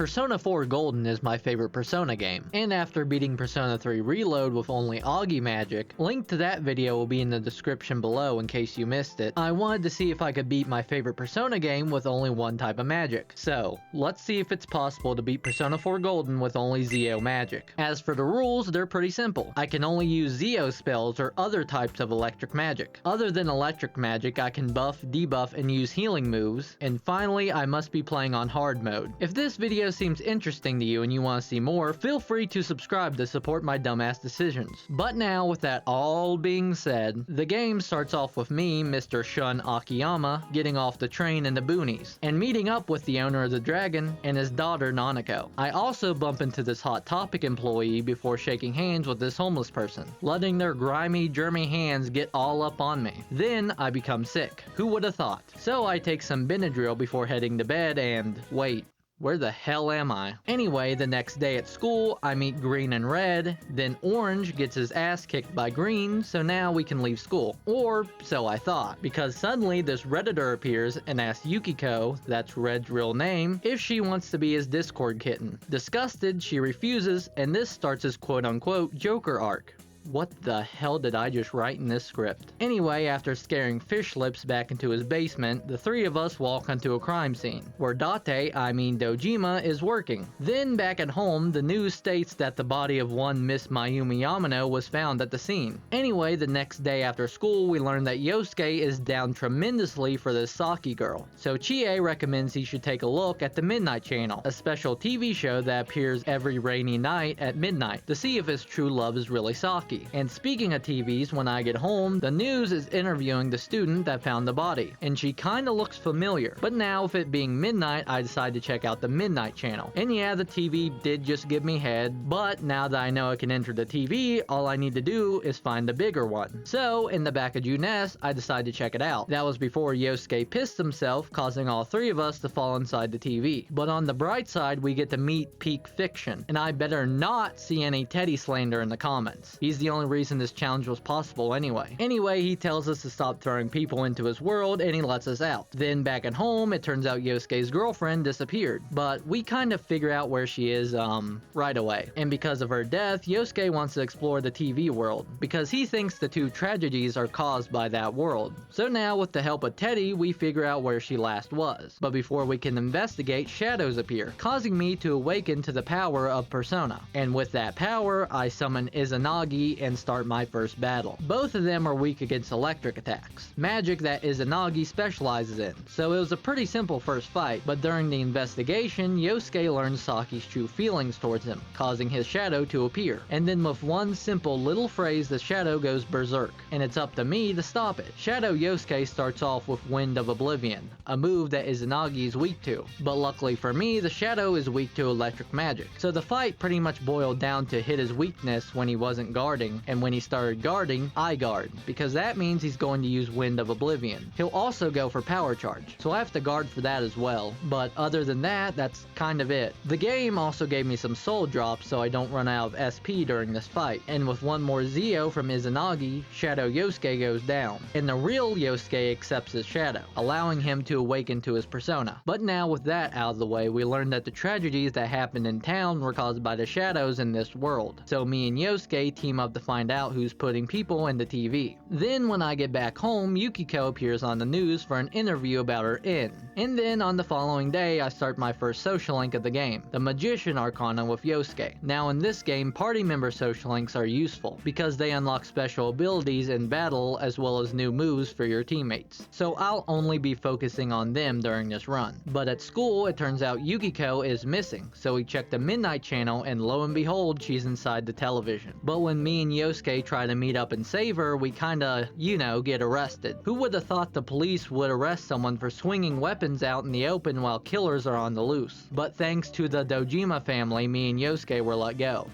Persona 4 Golden is my favorite Persona game, and after beating Persona 3 Reload with only Agi Magic, link to that video will be in the description below in case you missed it, I wanted to see if I could beat my favorite Persona game with only one type of magic. So, let's see if it's possible to beat Persona 4 Golden with only Zio magic. As for the rules, they're pretty simple. I can only use Zio spells or other types of electric magic. Other than electric magic, I can buff, debuff, and use healing moves, and finally, I must be playing on hard mode. If this video seems interesting to you and you want to see more, feel free to subscribe to support my dumbass decisions. But now, with that all being said, the game starts off with me, Mr. Shun Akiyama, getting off the train in the boonies, and meeting up with the owner of the dragon and his daughter Nanako. I also bump into this Hot Topic employee before shaking hands with this homeless person, letting their grimy, germy hands get all up on me. Then I become sick. Who would have thought? So I take some Benadryl before heading to bed and wait. Where the hell am I? Anyway, the next day at school, I meet Green and Red, then Orange gets his ass kicked by Green, so now we can leave school. Or, so I thought, because suddenly this Redditor appears and asks Yukiko, that's Red's real name, if she wants to be his Discord kitten. Disgusted, she refuses, and this starts his quote-unquote Joker arc. What the hell did I just write in this script? Anyway, after scaring Fish Lips back into his basement, the three of us walk onto a crime scene, where Dojima is working. Then, back at home, the news states that the body of one Miss Mayumi Yamano was found at the scene. Anyway, the next day after school, we learn that Yosuke is down tremendously for this Saki girl. So Chie recommends he should take a look at the Midnight Channel, a special TV show that appears every rainy night at midnight, to see if his true love is really Saki. And speaking of TVs, when I get home, the news is interviewing the student that found the body, and she kinda looks familiar. But now, with it being midnight, I decide to check out the Midnight Channel. And yeah, the TV did just give me head, but now that I know I can enter the TV, all I need to do is find the bigger one. So, in the back of Junes, I decide to check it out. That was before Yosuke pissed himself, causing all three of us to fall inside the TV. But on the bright side, we get to meet peak fiction, and I better not see any Teddie slander in the comments. He's the only reason this challenge was possible anyway. Anyway, he tells us to stop throwing people into his world and he lets us out. Then back at home, it turns out Yosuke's girlfriend disappeared, but we kind of figure out where she is, right away. And because of her death, Yosuke wants to explore the TV world, because he thinks the two tragedies are caused by that world. So now, with the help of Teddie, we figure out where she last was. But before we can investigate, shadows appear, causing me to awaken to the power of Persona. And with that power, I summon Izanami and start my first battle. Both of them are weak against electric attacks, magic that Izanami specializes in, so it was a pretty simple first fight. But during the investigation, Yosuke learns Saki's true feelings towards him, causing his shadow to appear. And then with one simple little phrase, the shadow goes berserk, and it's up to me to stop it. Shadow Yosuke starts off with Wind of Oblivion, a move that Izanagi is weak to, but luckily for me, the shadow is weak to electric magic. So the fight pretty much boiled down to hit his weakness when he wasn't guarding, and when he started guarding, I guard, because that means he's going to use Wind of Oblivion. He'll also go for Power Charge, so I have to guard for that as well, but other than that, that's kind of it. The game also gave me some soul drops so I don't run out of SP during this fight, and with one more Zio from Izanagi, Shadow Yosuke goes down, and the real Yosuke accepts his shadow, allowing him to awaken to his persona. But now with that out of the way, we learn that the tragedies that happened in town were caused by the shadows in this world, so me and Yosuke team up to find out who's putting people in the TV. Then when I get back home, Yukiko appears on the news for an interview about her inn. And then on the following day, I start my first social link of the game, the Magician Arcana with Yosuke. Now in this game, party member social links are useful, because they unlock special abilities in battle as well as new moves for your teammates. So I'll only be focusing on them during this run. But at school, it turns out Yukiko is missing, so we check the Midnight Channel and lo and behold, she's inside the television. But when me and Yosuke try to meet up and save her, we kinda, get arrested. Who would have thought the police would arrest someone for swinging weapons out in the open while killers are on the loose? But thanks to the Dojima family, me and Yosuke were let go.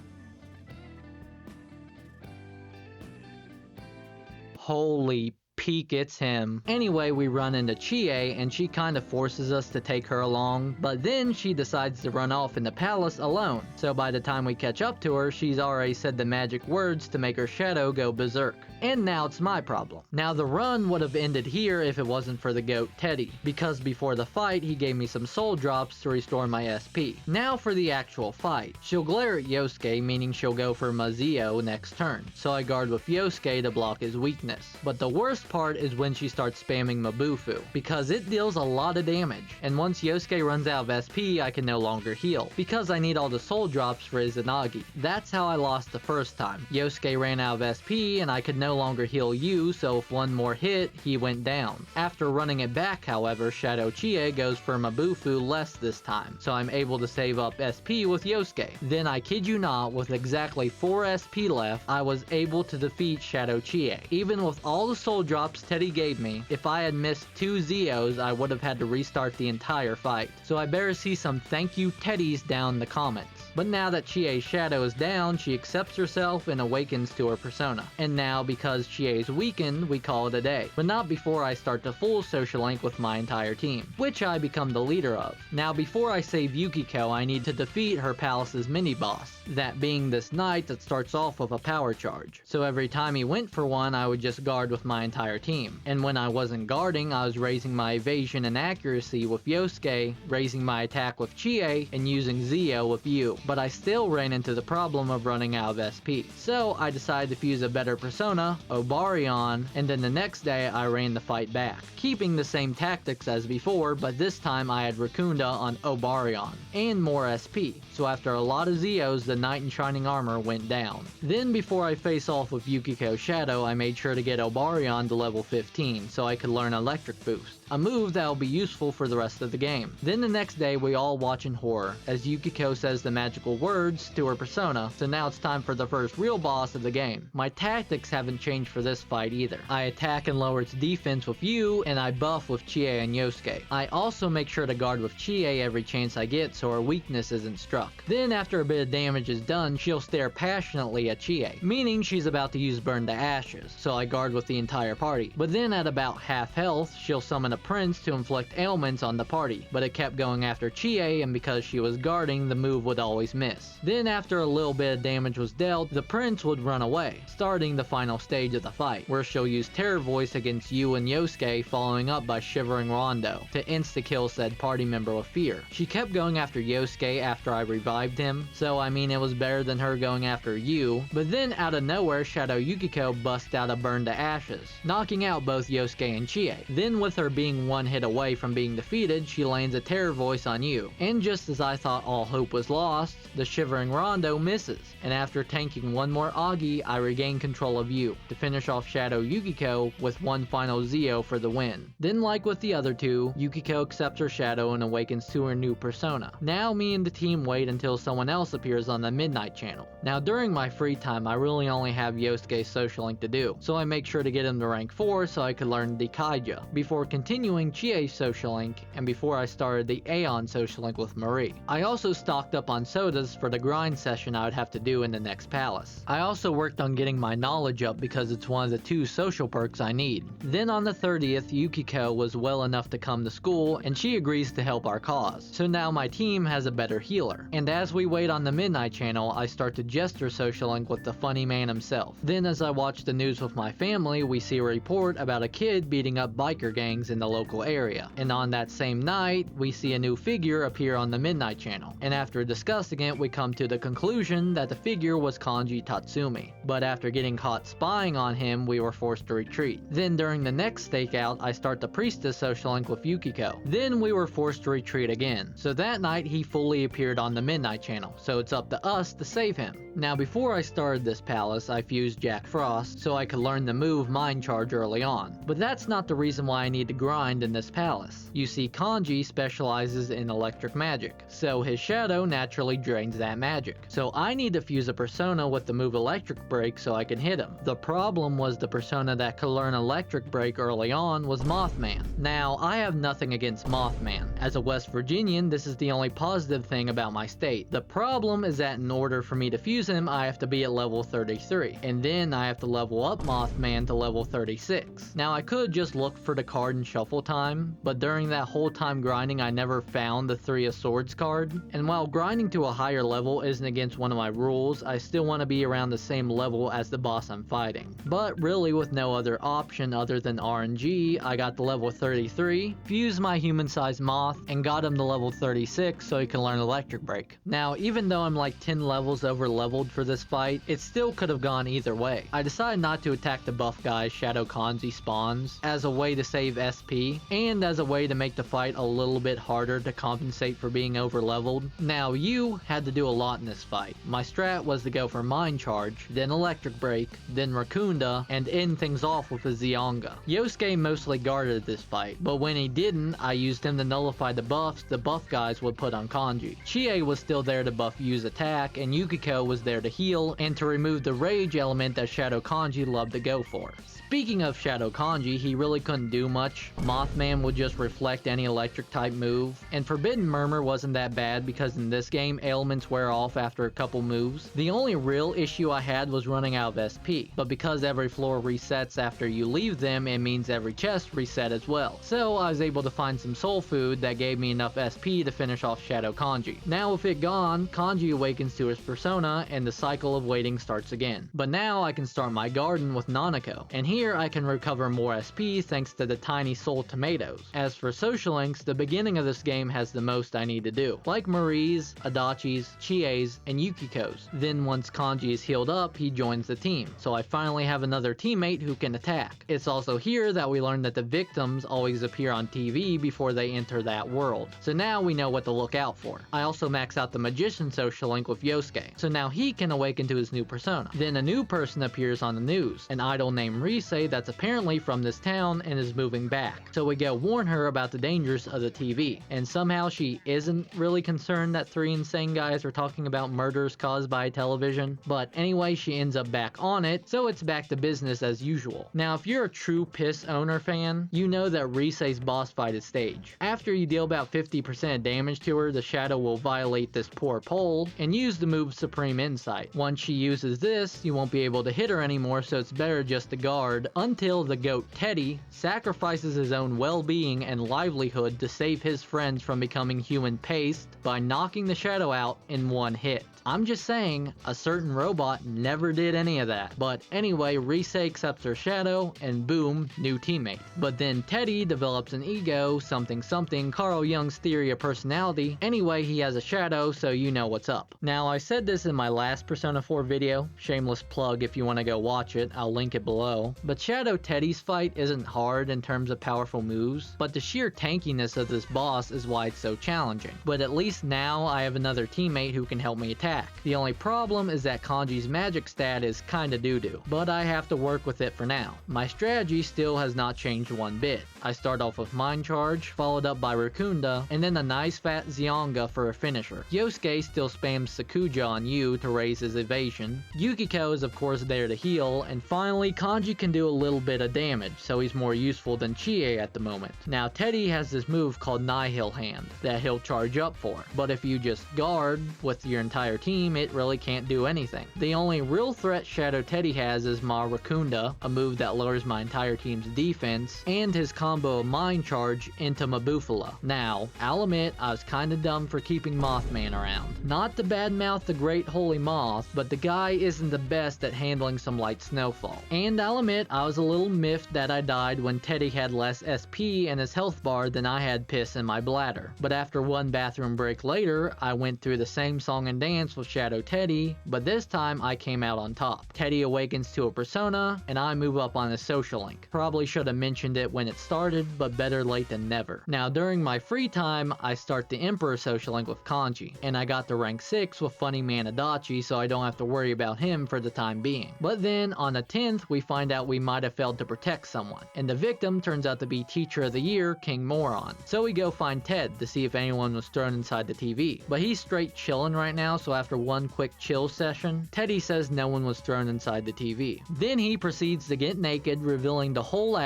Holy peek, it's him. Anyway, we run into Chie, and she kinda forces us to take her along, but then she decides to run off in the palace alone. So by the time we catch up to her, she's already said the magic words to make her shadow go berserk. And now it's my problem. Now the run would have ended here if it wasn't for the goat Teddie, because before the fight he gave me some soul drops to restore my SP. Now for the actual fight. She'll glare at Yosuke, meaning she'll go for Mitsuo next turn, so I guard with Yosuke to block his weakness. But the worst part is when she starts spamming Mabufu, because it deals a lot of damage, and once Yosuke runs out of SP I can no longer heal, because I need all the soul drops for Izanami. That's how I lost the first time. Yosuke ran out of SP and I could no longer heal you, so if one more hit, he went down. After running it back, however, Shadow Chie goes for Mabufu less this time, so I'm able to save up SP with Yosuke. Then I kid you not, with exactly 4 SP left, I was able to defeat Shadow Chie. Even with all the soul drops Teddie gave me, if I had missed 2 Zeos, I would have had to restart the entire fight. So I better see some thank you Teddies down in the comments. But now that Chie's shadow is down, she accepts herself and awakens to her persona. And now, because Chie's weakened, we call it a day. But not before I start to full social link with my entire team, which I become the leader of. Now before I save Yukiko, I need to defeat her palace's mini-boss, that being this knight that starts off with a power charge. So every time he went for one, I would just guard with my entire team. And when I wasn't guarding, I was raising my evasion and accuracy with Yosuke, raising my attack with Chie, and using Zeo with Yu. But I still ran into the problem of running out of SP. So I decided to fuse a better persona, Obarion, and then the next day I ran the fight back, keeping the same tactics as before, but this time I had Rakunda on Obarion, and more SP. So after a lot of Zeos, the Knight in Shining Armor went down. Then before I face off with Yukiko's Shadow, I made sure to get Obarion to level 15, so I could learn Electric Boost, a move that will be useful for the rest of the game. Then the next day we all watch in horror, as Yukiko says the magical words to her persona, so now it's time for the first real boss of the game. My tactics haven't changed for this fight either. I attack and lower its defense with Yu, and I buff with Chie and Yosuke. I also make sure to guard with Chie every chance I get so her weakness isn't struck. Then after a bit of damage is done, she'll stare passionately at Chie, meaning she's about to use Burn to Ashes, so I guard with the entire party. But then at about half health, she'll summon a prince to inflict ailments on the party, but it kept going after Chie, and because she was guarding, the move would always miss. Then after a little bit of damage was dealt, the prince would run away, starting the final stage of the fight, where she'll use Terror Voice against Yu and Yosuke, following up by Shivering Rondo to insta-kill said party member with fear. She kept going after Yosuke after I revived him, so I mean it was better than her going after Yu, but then out of nowhere Shadow Yukiko busts out a Burn to Ashes, knocking out both Yosuke and Chie. Then with her being one hit away from being defeated, she lands a Terror Voice on Yu, and just as I thought all hope was lost, the Shivering Rondo misses, and after tanking one more Agi, I regain control of Yu to finish off Shadow Yukiko with one final Zeo for the win. Then like with the other two, Yukiko accepts her shadow and awakens to her new persona. Now me and the team wait until someone else appears on the Midnight channel. Now during my free time I really only have Yosuke's social link to do, so I make sure to get him to rank 4 so I could learn Dikaija, before continuing Chie's social link, and before I started the Aeon social link with Marie. I also stocked up on sodas for the grind session I would have to do in the next palace. I also worked on getting my knowledge up because it's one of the 2 social perks I need. Then on the 30th, Yukiko was well enough to come to school and she agrees to help our cause. So now my team has a better healer. And as we wait on the Midnight channel, I start to Jester social link with the funny man himself. Then as I watch the news with my family, we see a report about a kid beating up biker gangs in the local area. And on that same night, we see a new figure appear on the Midnight channel. And after discussing it, we come to the conclusion that the figure was Kanji Tatsumi. But after getting caught spying on him, we were forced to retreat. Then during the next stakeout, I start the Priestess social link with Yukiko. Then we were forced to retreat again. So that night he fully appeared on the Midnight channel, so it's up to us to save him. Now before I started this palace, I fused Jack Frost so I could learn the move Mind Charge early on. But that's not the reason why I need to grind in this palace. You see, Kanji specializes in electric magic, so his shadow naturally drains that magic. So I need to fuse a persona with the move Electric Break so I can hit him. The problem was the persona that could learn Electric Break early on was Mothman. Now, I have nothing against Mothman, As a West Virginian, this is the only positive thing about my state. The problem is that in order for me to fuse him, I have to be at level 33, and then I have to level up Mothman to level 36. Now I could just look for the card in shuffle time, but during that whole time grinding I never found the 3 of Swords card, and while grinding to a higher level isn't against one of my rules, I still want to be around the same level as the boss I'm fighting. But really, with no other option other than RNG, I got the level 33, fused my human-sized moth, and got him to level 36 so he can learn Electric Break. Now, even though I'm like 10 levels over leveled for this fight, it still could have gone either way. I decided not to attack the buff guy's Shadow Kanji spawns as a way to save SP, and as a way to make the fight a little bit harder to compensate for being over leveled. Now, you had to do a lot in this fight. My strat was to go for Mind Charge, then Electric Break, then Rakunda, and end things off with a Zyonga. Yosuke mostly guarded this fight, but when he didn't, I used him to nullify the buffs the buff guys would put on Kanji. Chie was still there to buff Yu's attack, and Yukiko was there to heal, and to remove the rage element that Shadow Kanji loved to go for. Speaking of Shadow Kanji, he really couldn't do much. Mothman would just reflect any electric type move, and Forbidden Murmur wasn't that bad because in this game, ailments wear off after a couple moves. The only real issue I had was running out of SP, but because every floor resets after you leave them, it means every chest reset as well. So I was able to find some soul food that gave me enough SP to finish off Shadow Kanji. Now with it gone, Kanji awakens to his persona and the cycle of waiting starts again. But now I can start my garden with Nanako, and here I can recover more SP thanks to the tiny soul tomatoes. As for social links, the beginning of this game has the most I need to do, like Marie's, Adachi's, Chie's, and Yukiko's. Then once Kanji is healed up, he joins the team, so I finally have another teammate who can attack. It's also here that we learn that the victims always appear on TV before they enter that world, so now we know what to look out for. I also max out the Magician social link with Yosuke, so now he can awaken to his new persona. Then a new person appears on the news, an idol named Rise that's apparently from this town and is moving back. So we go warn her about the dangers of the TV, and somehow she isn't really concerned that 3 insane guys are talking about murders caused by television, but anyway, she ends up back on it, so it's back to business as usual. Now if you're a true Piss Owner fan, you know that Rise's boss fight is staged. After you deal about 50% damage to her, the shadow will violate this poor pole and use the move Supreme Insight. Once she uses this, you won't be able to hit her anymore, so it's better just to guard until the goat Teddie sacrifices his own well-being and livelihood to save his friends from becoming human paste by knocking the shadow out in one hit. I'm just saying, a certain robot never did any of that. But anyway, Rise accepts her shadow, and boom, new teammate. But then Teddie develops an ego, something, Carl Jung's theory of personality. Anyway, he has a shadow, so you know what's up. Now, I said this in my last Persona 4 video, shameless plug if you want to go watch it, I'll link it below. But Shadow Teddie's fight isn't hard in terms of powerful moves, but the sheer tankiness of this boss is why it's so challenging. But at least now I have another teammate who can help me attack. The only problem is that Kanji's magic stat is kinda doo-doo, but I have to work with it for now. My strategy still has not changed one bit. I start off with Mind Charge, followed up by Rakunda, and then a nice fat Zyonga for a finisher. Yosuke still spams Sakuja on Yu to raise his evasion. Yukiko is of course there to heal, and finally Kanji can do a little bit of damage, so he's more useful than Chie at the moment. Now Teddie has this move called Nihil Hand that he'll charge up for, but if you just guard with your entire team, it really can't do anything. The only real threat Shadow Teddie has is Ma Rakunda, a move that lowers my entire team's defense, and his combo of Mind Charge into Mabufala. Now, I'll admit I was kinda dumb for keeping Mothman around. Not to badmouth the great holy moth, but the guy isn't the best at handling some light snowfall. And I'll admit I was a little miffed that I died when Teddie had less SP in his health bar than I had piss in my bladder. But after one bathroom break later, I went through the same song and dance with Shadow Teddie, but this time I came out on top. Teddie awakens to a persona, and I move up on his social link. Probably should have mentioned it when it started, but better late than never. Now during my free time, I start the Emperor social link with Kanji, and I got to rank 6 with funny man Adachi, so I don't have to worry about him for the time being. But then on the 10th, we find out out we might have failed to protect someone, and the victim turns out to be Teacher of the Year, King Moron. So we go find Ted to see if anyone was thrown inside the TV, but he's straight chilling right now, so after one quick chill session, Teddie says no one was thrown inside the TV. Then he proceeds to get naked, revealing the whole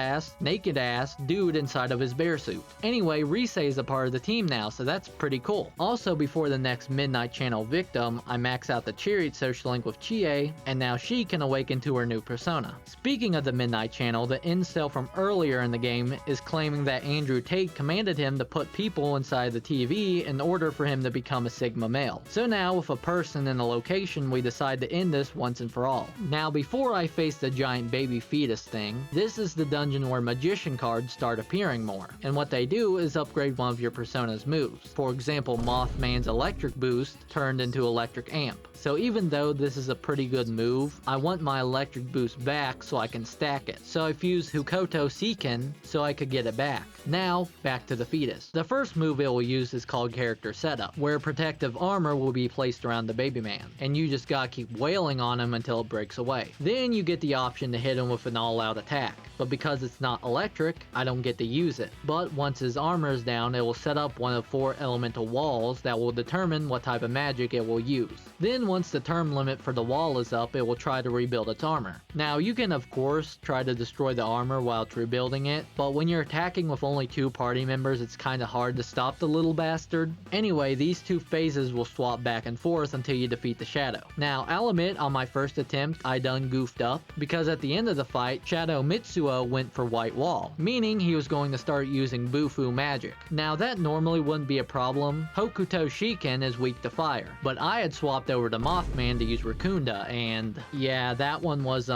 naked ass dude inside of his bear suit. Anyway, Rise is a part of the team now, so that's pretty cool. Also, before the next Midnight Channel victim, I max out the Chariot social link with Chie, and now she can awaken to her new persona. Speaking of the Midnight Channel, the incel from earlier in the game is claiming that Andrew Tate commanded him to put people inside the TV in order for him to become a Sigma male. So now, with a person and a location, we decide to end this once and for all. Now, before I face the giant baby fetus thing, this is the dungeon where magician cards start appearing more, and what they do is upgrade one of your persona's moves. For example, Mothman's electric boost turned into electric amp. So even though this is a pretty good move, I want my electric boost back so I can stack it. So I've used Hukoto Seiken so I could get it back. Now, back to the fetus. The first move it will use is called character setup, where protective armor will be placed around the baby man, and you just gotta keep wailing on him until it breaks away. Then you get the option to hit him with an all-out attack, but because it's not electric, I don't get to use it. But once his armor is down, it will set up one of 4 elemental walls that will determine what type of magic it will use. Then once the term limit for the wall is up, it will try to rebuild its armor. Now you can of course try to destroy the armor while it's rebuilding it, but when you're attacking with only 2 party members, it's kinda hard to stop the little bastard. Anyway, these 2 phases will swap back and forth until you defeat the Shadow. Now I'll admit, on my first attempt I done goofed up, because at the end of the fight, Shadow Mitsuo went for White Wall, meaning he was going to start using Bufu magic. Now that normally wouldn't be a problem. Hokuto Shiken is weak to fire, but I had swapped over to Mothman to use Rakunda, and yeah, that one was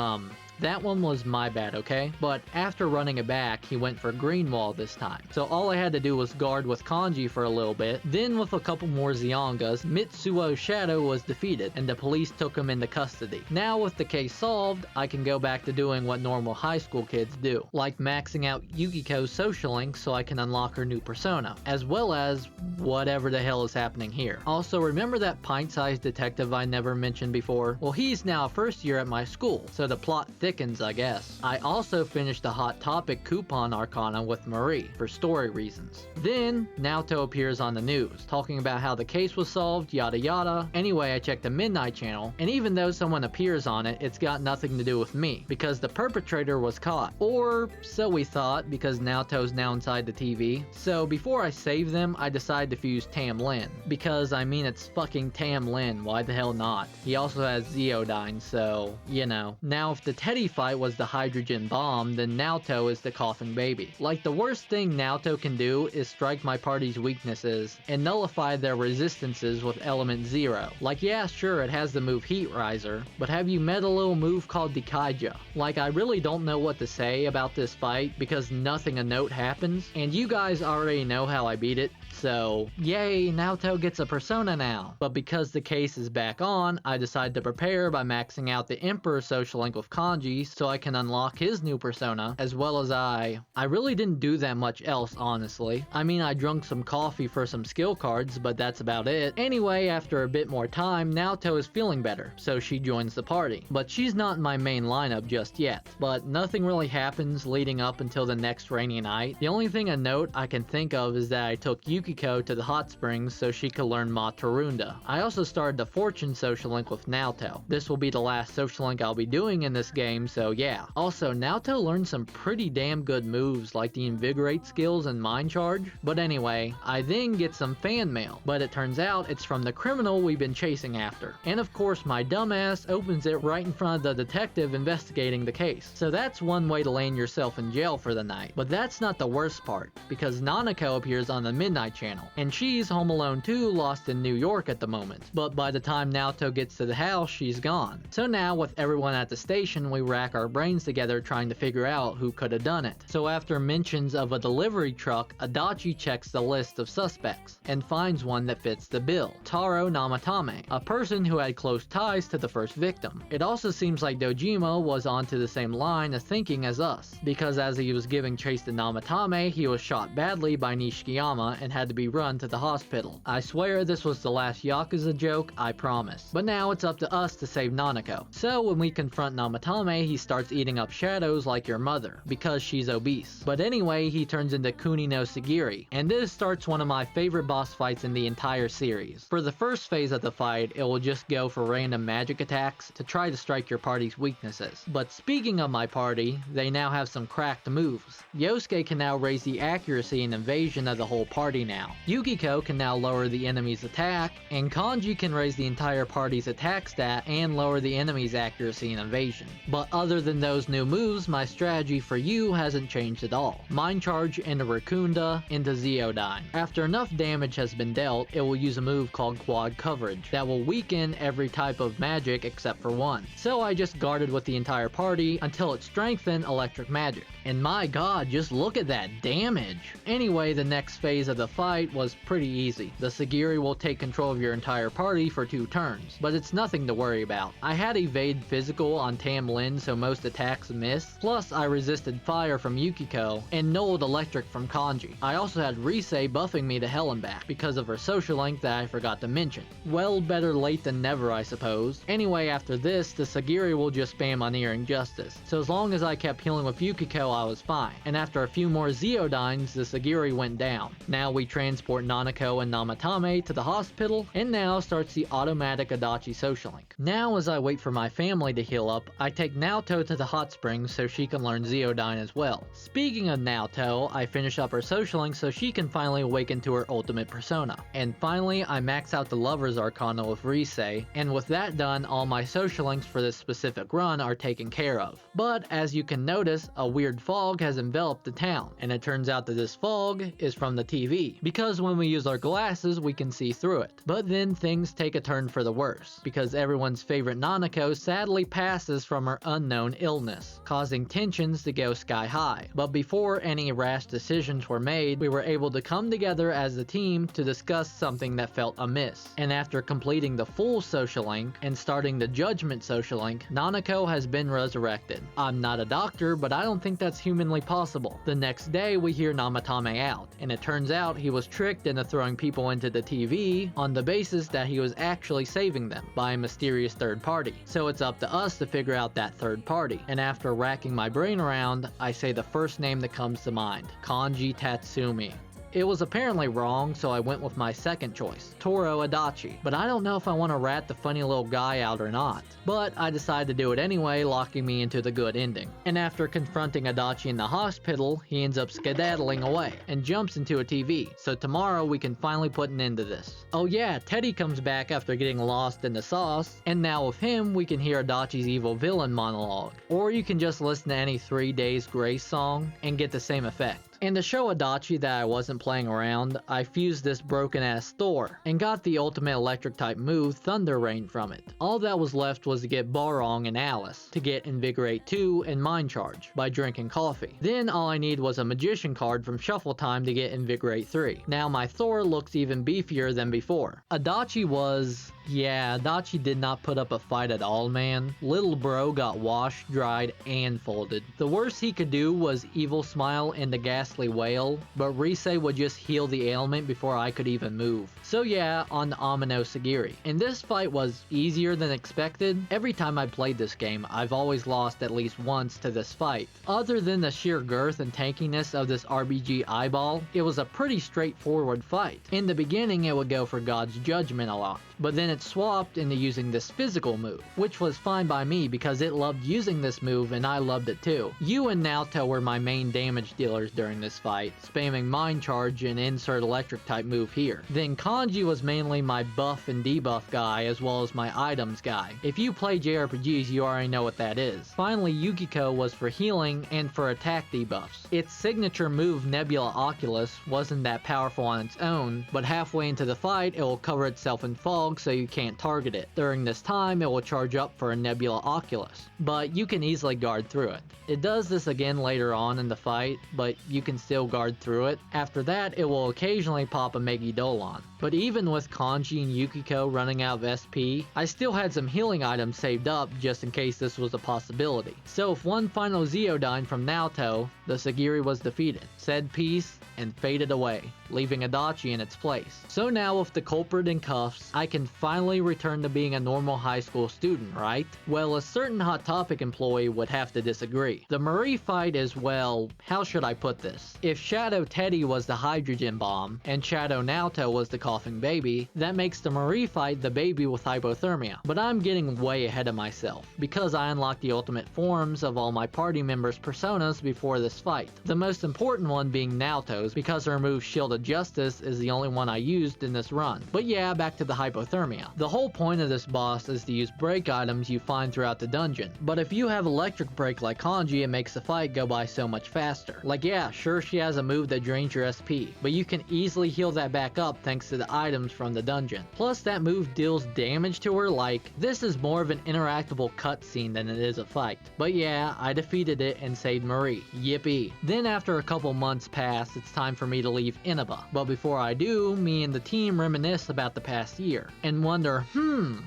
my bad, okay? But after running it back, he went for Green Wall this time. So all I had to do was guard with Kanji for a little bit. Then with a couple more Zyongas, Mitsuo's Shadow was defeated, and the police took him into custody. Now with the case solved, I can go back to doing what normal high school kids do, like maxing out Yukiko's social link so I can unlock her new persona, as well as whatever the hell is happening here. Also, remember that pint-sized detective I never mentioned before? Well, he's now first year at my school, so the plot thickens, I guess. I also finished the Hot Topic coupon arcana with Marie, for story reasons. Then, Naoto appears on the news, talking about how the case was solved, yada yada. Anyway, I checked the Midnight Channel, and even though someone appears on it, it's got nothing to do with me, because the perpetrator was caught. Or, so we thought, because Naoto's now inside the TV. So before I save them, I decided to fuse Tam Lin, because I mean it's fucking Tam Lin, why the hell not? He also has Zeodyne, so, you know. Now if the Teddie fight was the hydrogen bomb, then Naoto is the coughing baby. Like, the worst thing Naoto can do is strike my party's weaknesses and nullify their resistances with element 0. Like, yeah, sure, it has the move Heat Riser, but have you met a little move called Dikaija? Like, I really don't know what to say about this fight because nothing of note happens, and you guys already know how I beat it, so yay, Naoto gets a persona now. But because the case is back on, I decided to prepare by maxing out the Emperor social link with Kanji so I can unlock his new persona, as well as I really didn't do that much else, honestly. I mean, I drunk some coffee for some skill cards, but that's about it. Anyway, after a bit more time, Naoto is feeling better, so she joins the party. But she's not in my main lineup just yet. But nothing really happens leading up until the next rainy night. The only thing of note I can think of is that I took Yukiko to the hot springs so she could learn Matarunda. I also started the Fortune social link with Naoto. This will be the last social link I'll be doing in this game, so yeah. Also, Naoto learned some pretty damn good moves like the Invigorate skills and Mind Charge. But anyway, I then get some fan mail, but it turns out it's from the criminal we've been chasing after. And of course, my dumbass opens it right in front of the detective investigating the case. So that's one way to land yourself in jail for the night. But that's not the worst part, because Nanako appears on the Midnight Channel, and she's Home Alone 2 lost in New York at the moment. But by the time Naoto gets to the house, she's gone. So now, with everyone at the station, we rack our brains together trying to figure out who could have done it. So after mentions of a delivery truck, Adachi checks the list of suspects, and finds one that fits the bill. Taro Namatame, a person who had close ties to the first victim. It also seems like Dojima was onto the same line of thinking as us, because as he was giving chase to Namatame, he was shot badly by Nishikiyama and had had to be run to the hospital. I swear this was the last Yakuza joke, I promise. But now it's up to us to save Nanako. So when we confront Namatame, he starts eating up shadows like your mother, because she's obese. But anyway, he turns into Kunino-sagiri, and this starts one of my favorite boss fights in the entire series. For the first phase of the fight, it will just go for random magic attacks to try to strike your party's weaknesses. But speaking of my party, they now have some cracked moves. Yosuke can now raise the accuracy and evasion of the whole party now. Yukiko can now lower the enemy's attack, and Kanji can raise the entire party's attack stat and lower the enemy's accuracy and evasion. But other than those new moves, my strategy for you hasn't changed at all. Mind Charge into Rakunda into Zeodyne. After enough damage has been dealt, it will use a move called Quad Coverage that will weaken every type of magic except for one. So I just guarded with the entire party until it strengthened Electric Magic. And my god, just look at that damage! Anyway, the next phase of the fight was pretty easy. The Sagiri will take control of your entire party for 2 turns, but it's nothing to worry about. I had Evade Physical on Tam Lin so most attacks missed, plus I resisted fire from Yukiko, and nulled Electric from Kanji. I also had Rise buffing me to hell and back, because of her social link that I forgot to mention. Well, better late than never, I suppose. Anyway, after this, the Sagiri will just spam Unerring Justice, so as long as I kept healing with Yukiko, I was fine. And after a few more Zeodynes, the Sagiri went down. Now we transport Nanako and Namatame to the hospital, and now starts the automatic Adachi social link. Now as I wait for my family to heal up, I take Naoto to the hot springs so she can learn Zeodyne as well. Speaking of Naoto, I finish up her social link so she can finally awaken to her ultimate persona. And finally, I max out the Lover's Arcana with Rise, and with that done, all my social links for this specific run are taken care of. But as you can notice, a weird fog has enveloped the town, and it turns out that this fog is from the TV, because when we use our glasses we can see through it. But then things take a turn for the worse, because everyone's favorite Nanako sadly passes from her unknown illness, causing tensions to go sky high. But before any rash decisions were made, we were able to come together as a team to discuss something that felt amiss. And after completing the full social link and starting the Judgment social link, Nanako has been resurrected. I'm not a doctor, but I don't think that's humanly possible. The next day we hear Namatame out, and it turns out he was tricked into throwing people into the TV on the basis that he was actually saving them by a mysterious third party. So it's up to us to figure out that third party. And after racking my brain around, I say the first name that comes to mind: Kanji Tatsumi. It was apparently wrong, so I went with my second choice, Toro Adachi, but I don't know if I want to rat the funny little guy out or not. But I decided to do it anyway, locking me into the good ending. And after confronting Adachi in the hospital, he ends up skedaddling away, and jumps into a TV, so tomorrow we can finally put an end to this. Oh yeah, Teddie comes back after getting lost in the sauce, and now with him we can hear Adachi's evil villain monologue. Or you can just listen to any 3 Days Grace song, and get the same effect. And to show Adachi that I wasn't playing around, I fused this broken ass Thor, and got the ultimate electric type move, Thunder Rain, from it. All that was left was to get Barong and Alice, to get Invigorate 2 and Mind Charge, by drinking coffee. Then all I need was a Magician card from Shuffle Time to get Invigorate 3. Now my Thor looks even beefier than before. Adachi was... yeah, Adachi did not put up a fight at all, man. Little bro got washed, dried, and folded. The worst he could do was Evil Smile and the Ghastly Wail, but Rise would just heal the ailment before I could even move. So yeah, on to Ameno-sagiri. And this fight was easier than expected. Every time I played this game, I've always lost at least once to this fight. Other than the sheer girth and tankiness of this RBG eyeball, it was a pretty straightforward fight. In the beginning, it would go for God's Judgment a lot, but then it swapped into using this physical move, which was fine by me because it loved using this move and I loved it too. You and Naoto were my main damage dealers during this fight, spamming Mind Charge and insert electric type move here. Then Kanji was mainly my buff and debuff guy as well as my items guy. If you play Jrpgs, you already know what that is. Finally, Yukiko was for healing and for attack debuffs. Its signature move, Nebula Oculus, wasn't that powerful on its own, but halfway into the fight it will cover itself in fog fog so you can't target it. During this time, it will charge up for a Nebula Oculus, but you can easily guard through it. It does this again later on in the fight, but you can still guard through it. After that, it will occasionally pop a Megidolon. But even with Kanji and Yukiko running out of SP, I still had some healing items saved up just in case this was a possibility. So if one final Zeodyne from Naoto, the Sagiri was defeated, said peace, and faded away, leaving Adachi in its place. So now with the culprit in cuffs, I can finally return to being a normal high school student, right? Well, a certain Hot Topic employee would have to disagree. The Marie fight is, well, how should I put this? If Shadow Teddie was the hydrogen bomb, and Shadow Naoto was the coughing baby, that makes the Marie fight the baby with hypothermia. But I'm getting way ahead of myself, because I unlocked the ultimate forms of all my party members' personas before this fight. The most important one being Naoto's, because her move Shield of Justice is the only one I used in this run. But yeah, back to the hypothermia. The whole point of this boss is to use break items you find throughout the dungeon. But if you have electric break like Kanji, it makes the fight go by so much faster. Like yeah, sure she has a move that drains your SP, but you can easily heal that back up thanks to the items from the dungeon. Plus that move deals damage to her like, this is more of an interactable cutscene than it is a fight. But yeah, I defeated it and saved Marie. Yippee. Then after a couple months pass, it's time for me to leave Inaba. But before I do, me and the team reminisce about the past year and wonder,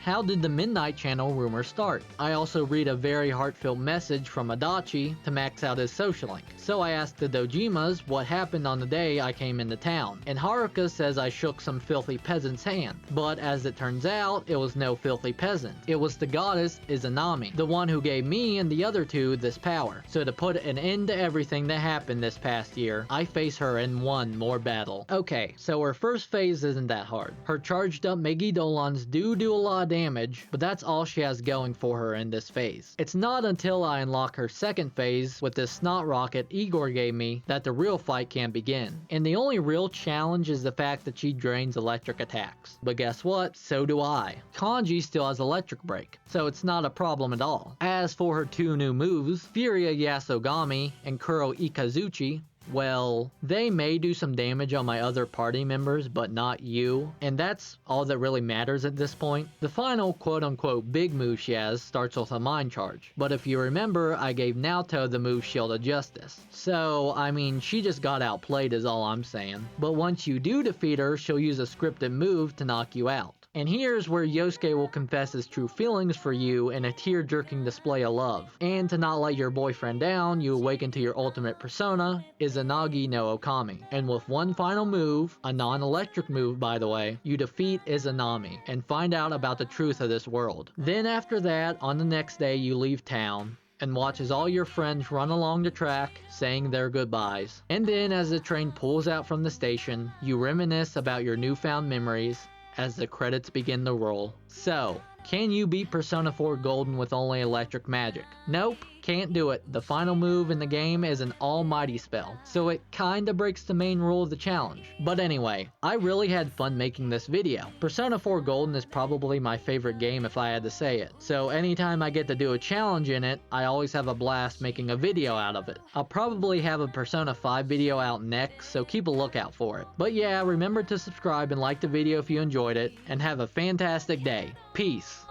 how did the Midnight Channel rumor start? I also read a very heartfelt message from Adachi to max out his social link. So I asked the Dojimas what happened on the day I came into town, and Haruka says I shook some filthy peasant's hand. But as it turns out, it was no filthy peasant. It was the goddess Izanami, the one who gave me and the other two this power. So to put an end to everything that happened this past year, I face her in one more battle. Okay, so her first phase isn't that hard. Her charged up Megidolons do a lot of damage, but that's all she has going for her in this phase. It's not until I unlock her second phase with this snot rocket Igor gave me that the real fight can begin. And the only real challenge is the fact that she drains electric attacks. But guess what? So do I. Kanji still has electric break, so it's not a problem at all. As for her two new moves, Furia Yasogami and Kuro Ikazuchi, well, they may do some damage on my other party members, but not you, and that's all that really matters at this point. The final quote-unquote big move she has starts with a mind charge, but if you remember, I gave Naoto the move Shield of Justice. So, I mean, she just got outplayed is all I'm saying. But once you do defeat her, she'll use a scripted move to knock you out. And here's where Yosuke will confess his true feelings for you in a tear-jerking display of love. And to not let your boyfriend down, you awaken to your ultimate persona, Izanagi no Okami. And with one final move, a non-electric move by the way, you defeat Izanami and find out about the truth of this world. Then after that, on the next day you leave town and watch as all your friends run along the track saying their goodbyes. And then as the train pulls out from the station, you reminisce about your newfound memories as the credits begin to roll. So, can you beat Persona 4 Golden with only electric magic? Nope, can't do it. The final move in the game is an almighty spell, so it kinda breaks the main rule of the challenge. But anyway, I really had fun making this video. Persona 4 Golden is probably my favorite game if I had to say it, so anytime I get to do a challenge in it, I always have a blast making a video out of it. I'll probably have a Persona 5 video out next, so keep a lookout for it. But yeah, remember to subscribe and like the video if you enjoyed it, and have a fantastic day. Peace.